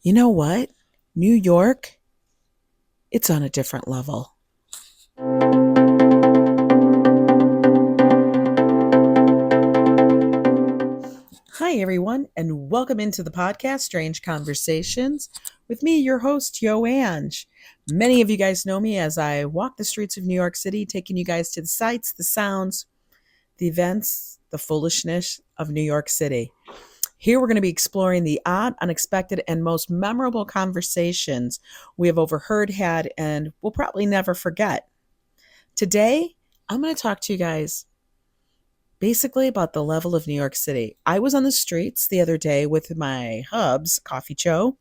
You know what? New York, it's on a different level. Hi, everyone, and welcome into the podcast, Strange Conversations, with me, your host, Yo Ange. Many of you guys know me as I walk the streets of New York City, taking you guys to the sights, the sounds, the events, the foolishness of New York City. Here we're going to be exploring the odd, unexpected, and most memorable conversations we have overheard, had, and will probably never forget. Today, I'm going to talk to you guys basically about the level of New York City. I was on the streets the other day with my hubs, Coffee Joe,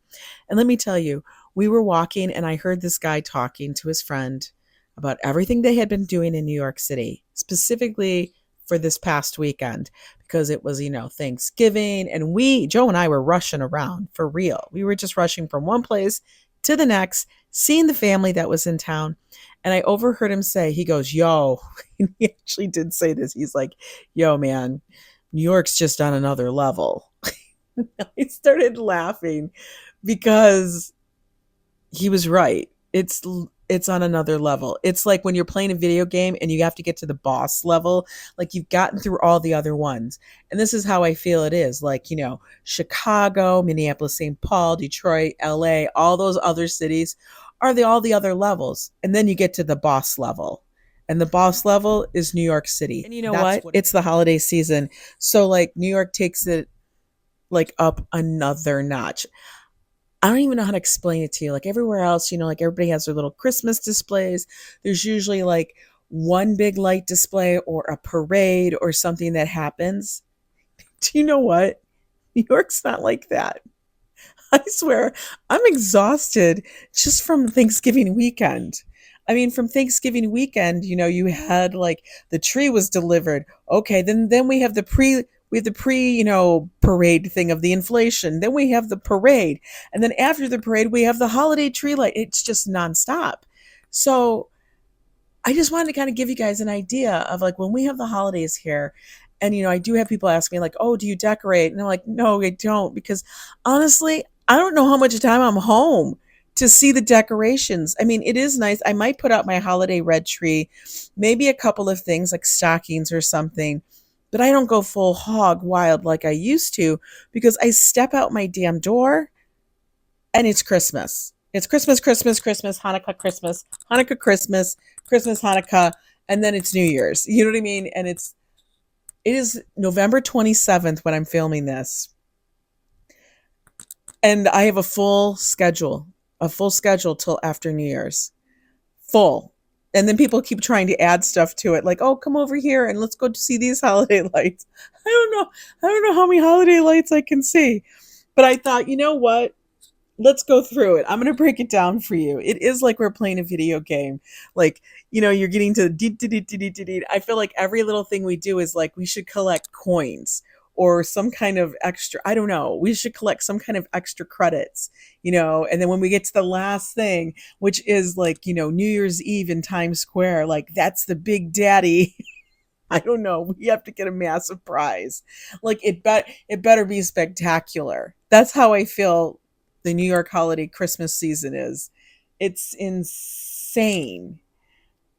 and let me tell you, we were walking and I heard this guy talking to his friend about everything they had been doing in New York City, specifically for this past weekend because it was, Thanksgiving and Joe and I were rushing around for real. We were just rushing from one place to the next, seeing the family that was in town. And I overheard him say, he goes, yo, he actually did say this. He's like, yo, man, New York's just on another level. I started laughing because he was right. It's on another level. It's like when you're playing a video game and you have to get to the boss level, like you've gotten through all the other ones. And this is how I feel it is. Like, Chicago, Minneapolis, St. Paul, Detroit, LA, all those other cities are all the other levels. And then you get to the boss level. And the boss level is New York City. And you know what? It's the holiday season. So like New York takes it like up another notch. I don't even know how to explain it to you. Like everywhere else, like everybody has their little Christmas displays. There's usually like one big light display or a parade or something that happens. Do you know what? New York's not like that. I swear, I'm exhausted just from Thanksgiving weekend. I mean, from Thanksgiving weekend, you had like the tree was delivered. Okay, then we have the pre, parade thing of the inflation. Then we have the parade. And then after the parade, we have the holiday tree light. It's just nonstop. So I just wanted to kind of give you guys an idea of like when we have the holidays here. And, I do have people ask me, like, oh, do you decorate? And I'm like, no, I don't. Because honestly, I don't know how much time I'm home to see the decorations. I mean, it is nice. I might put out my holiday red tree, maybe a couple of things like stockings or something. But I don't go full hog wild like I used to because I step out my damn door and it's Christmas. It's Christmas, Christmas, Christmas, Hanukkah, Christmas, Hanukkah, Christmas, Christmas, Hanukkah, and then it's New Year's. You know what I mean? And it is November 27th when I'm filming this. And I have a full schedule till after New Year's. Full. And then people keep trying to add stuff to it, like, oh, come over here and let's go see these holiday lights. I don't know. I don't know how many holiday lights I can see. But I thought, you know what? Let's go through it. I'm going to break it down for you. It is like we're playing a video game. Like, you're getting to deet, deet, deet, deet, deet, deet. I feel like every little thing we do is like we should collect coins or some kind of extra. I don't know. We should collect some kind of extra credits, and then when we get to the last thing, which is like, New Year's Eve in Times Square, like that's the big daddy. I don't know. We have to get a massive prize. Like it better be spectacular. That's how I feel the New York holiday Christmas season is. It's insane.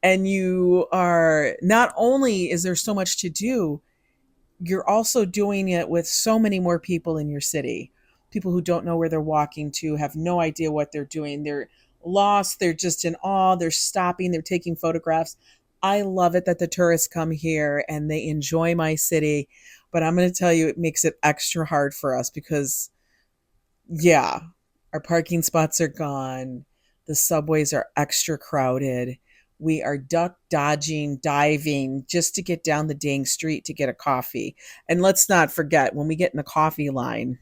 And you are not only is there so much to do, you're also doing it with so many more people in your city. People who don't know where they're walking to, have no idea what they're doing. They're lost, they're just in awe, they're stopping, they're taking photographs. I love it that the tourists come here and they enjoy my city, but I'm going to tell you it makes it extra hard for us because yeah, our parking spots are gone. The subways are extra crowded. We are duck dodging, diving just to get down the dang street to get a coffee. And let's not forget, when we get in the coffee line,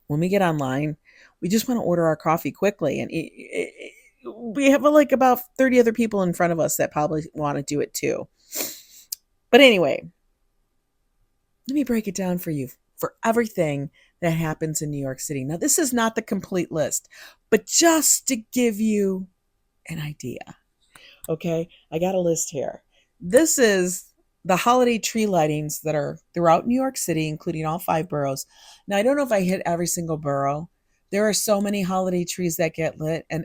when we get online, we just want to order our coffee quickly. And we have like about 30 other people in front of us that probably want to do it too. But anyway, let me break it down for you for everything that happens in New York City. Now, this is not the complete list, but just to give you an idea. Okay, I got a list here. This is the holiday tree lightings that are throughout New York City, including all five boroughs. Now, I don't know if I hit every single borough, There are so many holiday trees that get lit, and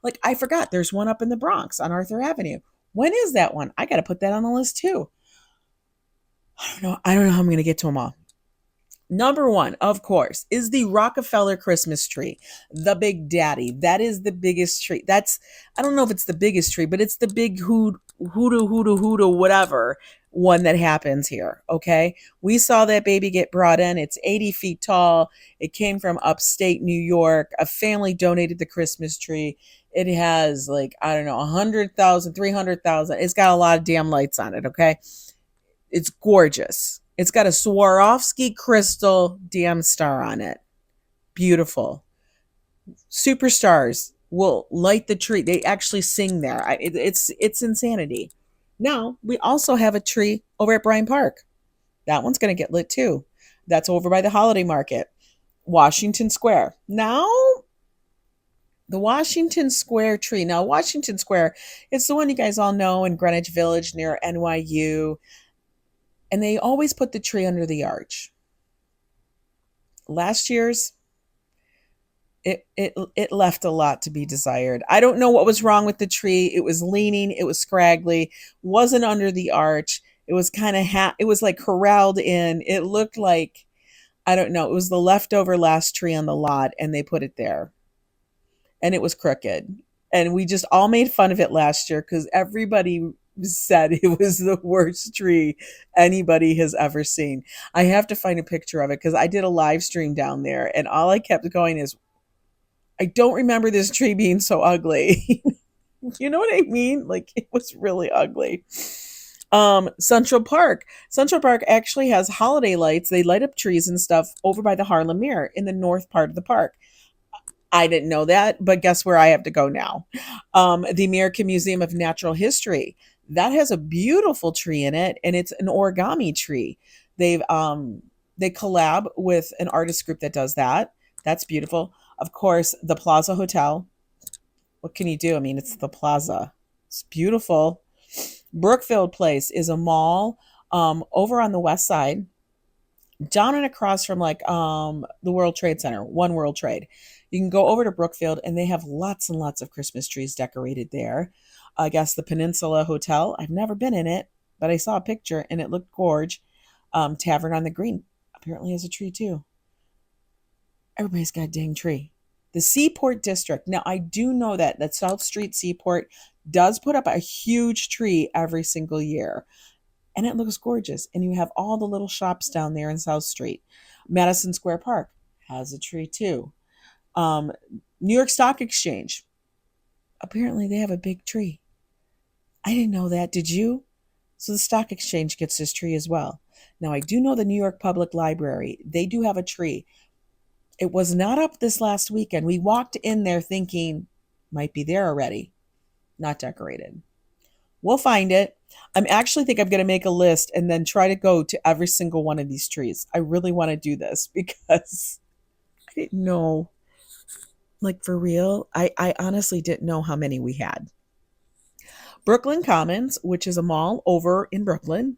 like I forgot, there's one up in the Bronx on Arthur Avenue. When is that one? I got to put that on the list too. I don't know. I don't know how I'm going to get to them all. Number one, of course, is the Rockefeller Christmas tree, the Big Daddy. That is the biggest tree. I don't know if it's the biggest tree, but it's the big hoodoo, whatever one that happens here. Okay. We saw that baby get brought in. It's 80 feet tall. It came from upstate New York. A family donated the Christmas tree. It has like, I don't know, 100,000, 300,000. It's got a lot of damn lights on it. Okay. It's gorgeous. It's got a Swarovski crystal damn star on it. Beautiful. Superstars will light the tree. They actually sing there. It's insanity. Now we also have a tree over at Bryant Park. That one's going to get lit too. That's over by the Holiday Market, Washington Square. Now the Washington Square tree. Now Washington Square, it's the one you guys all know in Greenwich Village near NYU. And they always put the tree under the arch. Last year's, it left a lot to be desired. I don't know what was wrong with the tree. It was leaning, it was scraggly, wasn't under the arch. It was kind of it was like corralled in. It looked like, I don't know, it was the leftover last tree on the lot and they put it there. And it was crooked. And we just all made fun of it last year because everybody said it was the worst tree anybody has ever seen. I have to find a picture of it because I did a live stream down there and all I kept going is, I don't remember this tree being so ugly. You know what I mean? Like it was really ugly. Central Park. Central Park actually has holiday lights. They light up trees and stuff over by the Harlem Mirror in the north part of the park. I didn't know that, but guess where I have to go now? The American Museum of Natural History. That has a beautiful tree in it, and it's an origami tree. They collab with an artist group that does that. That's beautiful. Of course, the Plaza Hotel. What can you do? I mean, it's the Plaza. It's beautiful. Brookfield Place is a mall over on the west side, down and across from like the World Trade Center, One World Trade. You can go over to Brookfield and they have lots and lots of Christmas trees decorated there. I guess the Peninsula Hotel. I've never been in it, but I saw a picture and it looked gorge. Tavern on the Green apparently has a tree too. Everybody's got a dang tree. The Seaport District. Now I do know that South Street Seaport does put up a huge tree every single year. And it looks gorgeous. And you have all the little shops down there in South Street. Madison Square Park has a tree too. New York Stock Exchange. Apparently they have a big tree. I didn't know that. Did you? So the stock exchange gets this tree as well. Now I do know the New York Public Library. They do have a tree. It was not up this last weekend. We walked in there thinking might be there already. Not decorated. We'll find it. I'm actually think I'm going to make a list and then try to go to every single one of these trees. I really want to do this because I didn't know. Like for real, I honestly didn't know how many we had. Brooklyn Commons, which is a mall over in Brooklyn.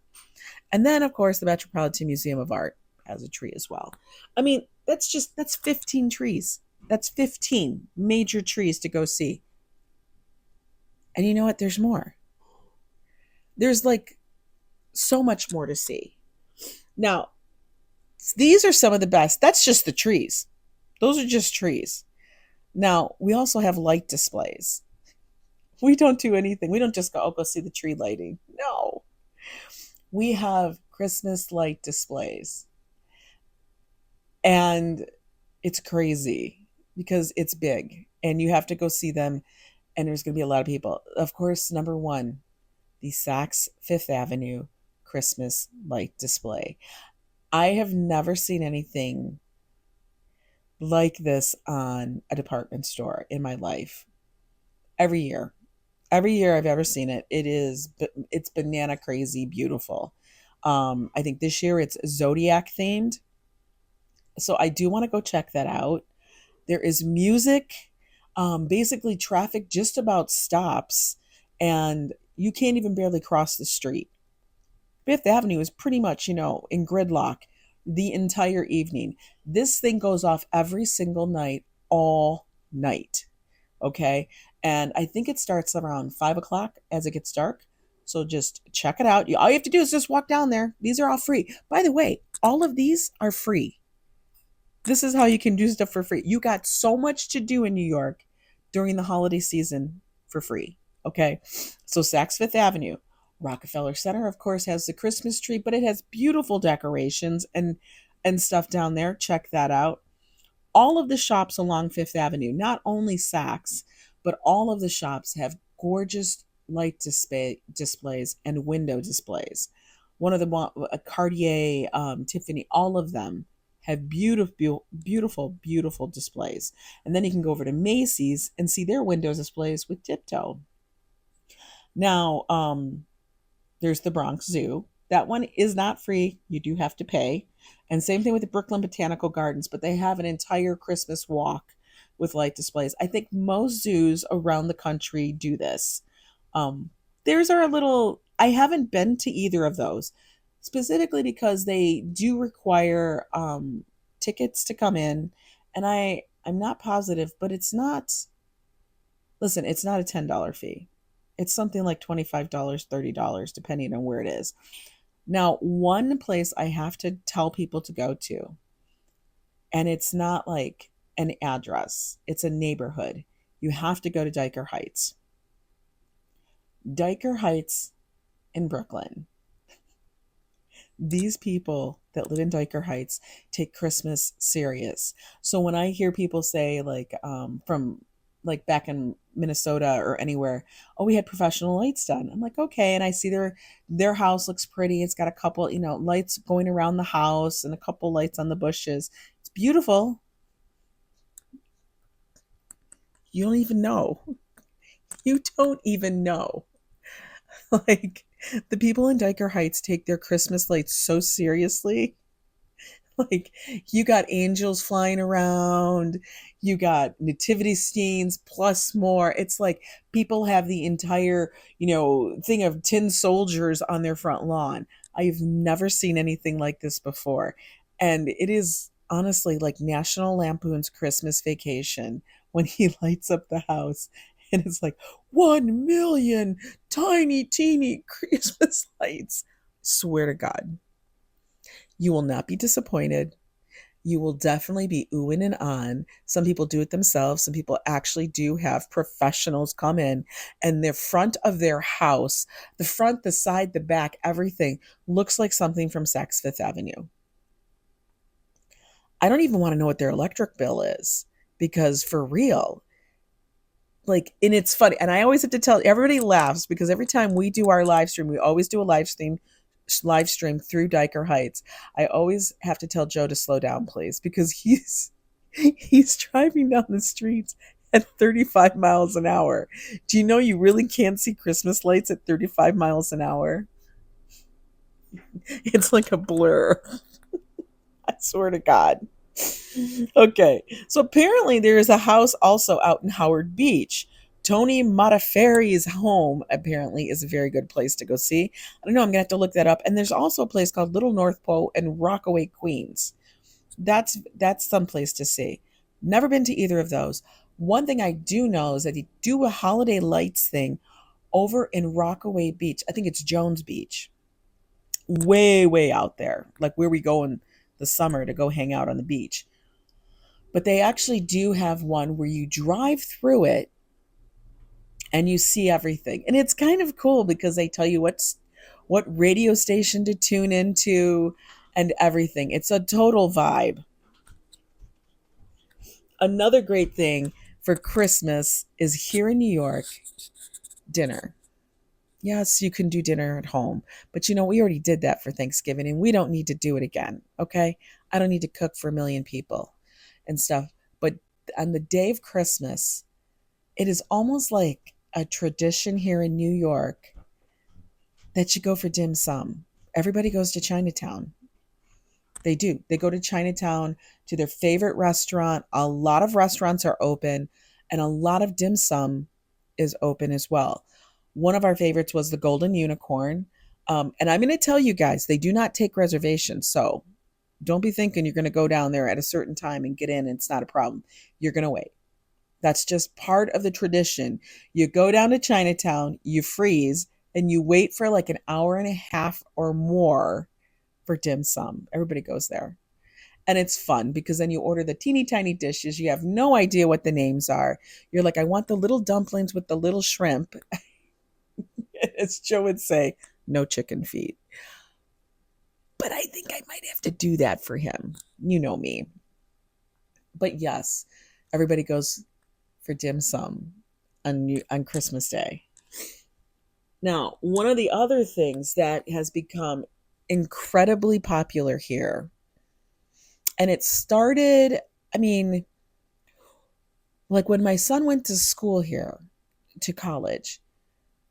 And then, of course, the Metropolitan Museum of Art has a tree as well. I mean, that's 15 trees. That's 15 major trees to go see. And you know what? There's more. There's like so much more to see. Now, these are some of the best. That's just the trees. Those are just trees. Now, we also have light displays. We don't do anything. We don't just go, oh, go see the tree lighting. No. We have Christmas light displays. And it's crazy because it's big and you have to go see them and there's going to be a lot of people. Of course, number one, the Saks Fifth Avenue Christmas light display. I have never seen anything like this on a department store in my life. Every year I've ever seen it, it's banana crazy beautiful. I think this year it's Zodiac themed. So I do want to go check that out. There is music. Basically traffic just about stops and you can't even barely cross the street. Fifth Avenue is pretty much, in gridlock the entire evening. This thing goes off every single night all night. Okay. And I think it starts around 5 o'clock as it gets dark. So just check it out. All you have to do is just walk down there. These are all free. By the way, all of these are free. This is how you can do stuff for free. You got so much to do in New York during the holiday season for free. Okay. So Saks Fifth Avenue, Rockefeller Center, of course, has the Christmas tree, but it has beautiful decorations and stuff down there. Check that out. All of the shops along Fifth Avenue, not only Saks, but all of the shops have gorgeous light displays and window displays. One of the a Cartier, Tiffany, all of them have beautiful displays. And then you can go over to Macy's and see their window displays with Tiptoe. Now, there's the Bronx Zoo. That one is not free. You do have to pay. And same thing with the Brooklyn Botanical Gardens, but they have an entire Christmas walk with light displays. I think most zoos around the country do this. Theirs are a little, I haven't been to either of those specifically because they do require tickets to come in. And I'm not positive, but it's not, listen, it's not a $10 fee. It's something like $25, $30, depending on where it is. Now, one place I have to tell people to go to, and it's not like an address, it's a neighborhood. You have to go to Diker Heights. Diker Heights in Brooklyn. These people that live in Diker Heights take Christmas serious. So when I hear people say, like, from like back in Minnesota or anywhere, oh, we had professional lights done. I'm like, okay. And I see their house looks pretty. It's got a couple, lights going around the house and a couple lights on the bushes. It's beautiful. You don't even know. You don't even know. Like, the people in Diker Heights take their Christmas lights so seriously. Like, you got angels flying around, you got nativity scenes plus more. It's like people have the entire, thing of tin soldiers on their front lawn. I've never seen anything like this before. And it is honestly like National Lampoon's Christmas Vacation when he lights up the house and it's like 1 million tiny, teeny Christmas lights. Swear to God. You will not be disappointed. You will definitely be oohing and on. Some people do it themselves. Some people actually do have professionals come in, and the front of their house, the front, the side, the back, everything looks like something from Saks Fifth Avenue. I don't even want to know what their electric bill is because for real, like, and it's funny. And I always have to tell everybody laughs because every time we do our live stream, we always do a live stream through Diker Heights. I always have to tell Joe to slow down, please, because he's driving down the streets at 35 miles an hour. Do you know you really can't see Christmas lights at 35 miles an hour? It's like a blur. I swear to God. Okay, so apparently there is a house also out in Howard Beach. Tony Modafferi's home apparently is a very good place to go see. I don't know, I'm gonna have to look that up. And there's also a place called Little North Pole in Rockaway, Queens. That's some place to see. Never been to either of those. One thing I do know is that they do a holiday lights thing over in Rockaway Beach. I think it's Jones Beach. Way, way out there, like where we go in the summer to go hang out on the beach. But they actually do have one where you drive through it and you see everything. And it's kind of cool because they tell you what radio station to tune into and everything. It's a total vibe. Another great thing for Christmas is here in New York, dinner. Yes, you can do dinner at home, but we already did that for Thanksgiving and we don't need to do it again. Okay. I don't need to cook for a million people and stuff. But on the day of Christmas, it is almost like a tradition here in New York that you go for dim sum. Everybody goes to Chinatown. They do. They go to Chinatown to their favorite restaurant. A lot of restaurants are open and a lot of dim sum is open as well. One of our favorites was the Golden Unicorn. And I'm going to tell you guys, they do not take reservations. So Don't be thinking you're going to go down there at a certain time and get in and it's not a problem. You're going to wait. That's just part of the tradition. You go down to Chinatown, you freeze, and you wait for like an hour and a half or more for dim sum. Everybody goes there. And it's fun because then you order the teeny tiny dishes. You have no idea what the names are. You're like, I want the little dumplings with the little shrimp. As Joe would say, no chicken feet. But I think I might have to do that for him. You know me. But yes, everybody goes for dim sum on Christmas Day. Now, one of the other things that has become incredibly popular here, and it started, I mean, like when my son went to school here, to college,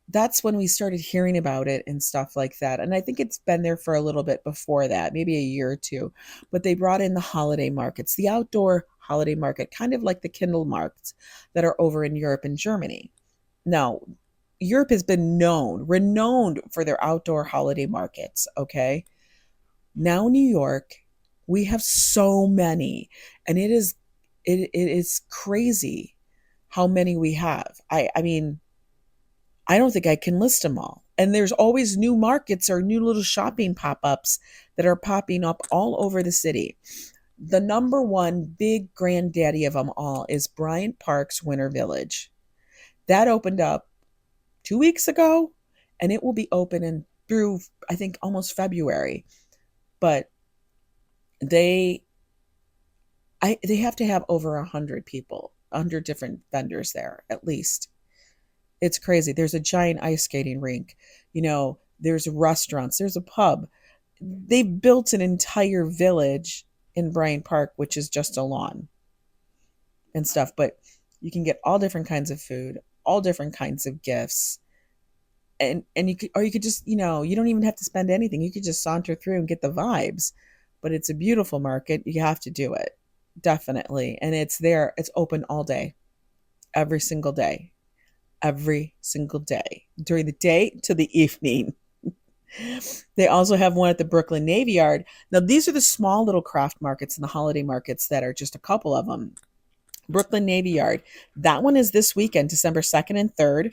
that's when we started hearing about it and stuff like that. And I think it's been there for a little bit before that, maybe a year or two. But they brought in the holiday markets, the outdoor holiday market, kind of like the Kindle markets that are over in Europe and Germany. Now, Europe has been renowned for their outdoor holiday markets, okay? Now New York, we have so many, and it is crazy how many we have. I mean, I don't think I can list them all. And there's always new markets or new little shopping pop-ups that are popping up all over the city. The number one big granddaddy of them all is Bryant Park's Winter Village. That opened up 2 weeks ago, and it will be open in through I think almost February. But they they have to have over 100 people, 100 different vendors there at least. It's crazy. There's a giant ice skating rink. There's restaurants. There's a pub. They've built an entire village in Bryant Park, which is just a lawn and stuff. But you can get all different kinds of food, all different kinds of gifts, and you could just you don't even have to spend anything. You could just saunter through and get the vibes. But it's a beautiful market. You have to do it, definitely. And it's there. It's open all day, every single day, every single day, during the day to the evening. They also have one at the Brooklyn Navy Yard. Now, these are the small little craft markets and the holiday markets that are just a couple of them. Brooklyn Navy Yard, that one is this weekend, December 2nd and 3rd.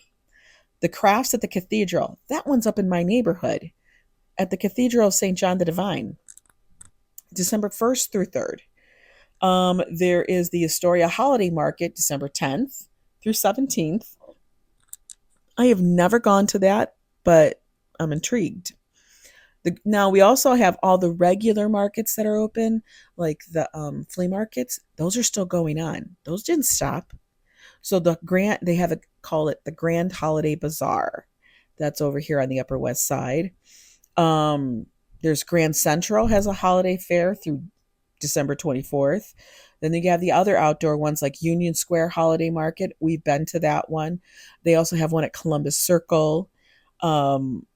The crafts at the cathedral, that one's up in my neighborhood at the Cathedral of St. John the Divine, December 1st through 3rd. There is the Astoria Holiday Market, December 10th through 17th. I have never gone to that, but I'm intrigued. Now we also have all the regular markets that are open, like the flea markets. Those are still going on. Those didn't stop. So they have call it the Grand Holiday Bazaar. That's over here on the Upper West Side. Um, there's Grand Central has a holiday fair through December 24th. Then you have the other outdoor ones like Union Square Holiday Market. We've been to that one. They also have one at Columbus Circle. Um,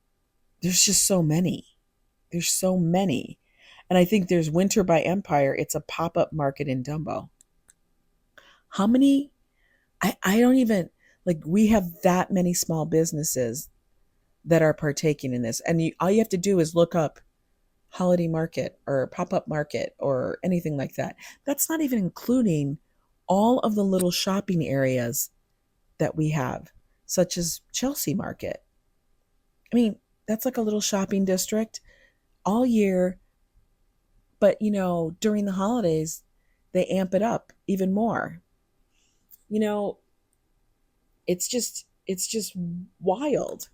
there's just so many. There's so many. And I think there's Winter by Empire. It's a pop-up market in Dumbo. How many? I don't even like we have that many small businesses that are partaking in this. And all you have to do is look up holiday market or pop-up market or anything like that. That's not even including all of the little shopping areas that we have, such as Chelsea Market. I mean, that's like a little shopping district all year, but during the holidays, they amp it up even more. You know, it's just wild.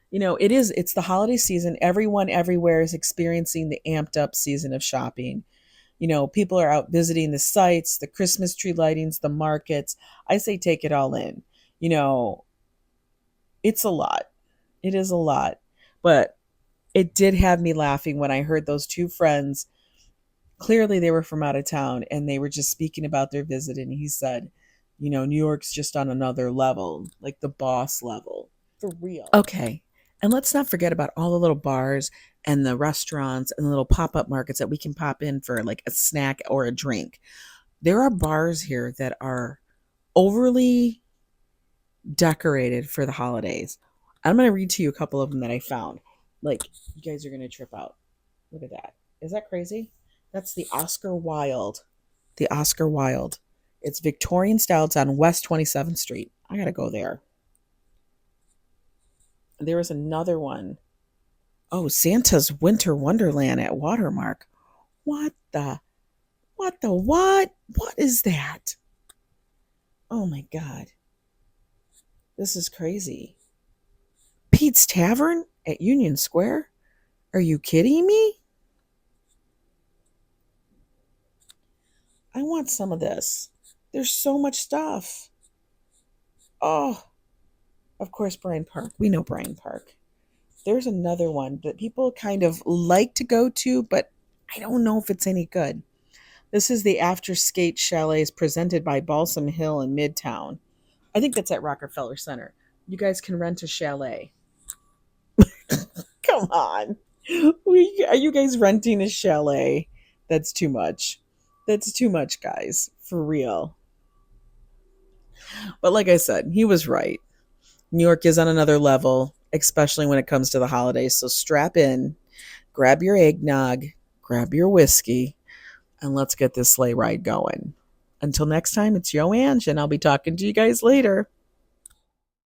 It's the holiday season. Everyone everywhere is experiencing the amped up season of shopping. People are out visiting the sites, the Christmas tree lightings, the markets. I say take it all in. You know, it's a lot. It is a lot. But it did have me laughing when I heard those two friends. Clearly, they were from out of town and they were just speaking about their visit. And he said, New York's just on another level, like the boss level. For real. Okay. And let's not forget about all the little bars and the restaurants and the little pop up markets that we can pop in for like a snack or a drink. There are bars here that are overly decorated for the holidays. I'm going to read to you a couple of them that I found. Like, you guys are going to trip out. Look at that. Is that crazy? That's the Oscar Wilde. The Oscar Wilde. It's Victorian style. It's on West 27th Street. I gotta go there. There was another one. Oh, Santa's Winter Wonderland at Watermark. What the? What the what? What is that? Oh my God. This is crazy. Pete's Tavern at Union Square? Are you kidding me? I want some of this. There's so much stuff. Oh, of course, Bryan Park. We know Bryan Park. There's another one that people kind of like to go to, but I don't know if it's any good. This is the After Skate Chalets presented by Balsam Hill in Midtown. I think that's at Rockefeller Center. You guys can rent a chalet. Come on. Are you guys renting a chalet? That's too much. That's too much, guys. For real. But like I said, he was right. New York is on another level, especially when it comes to the holidays. So strap in, grab your eggnog, grab your whiskey, and let's get this sleigh ride going. Until next time, it's Yo Ange, and I'll be talking to you guys later.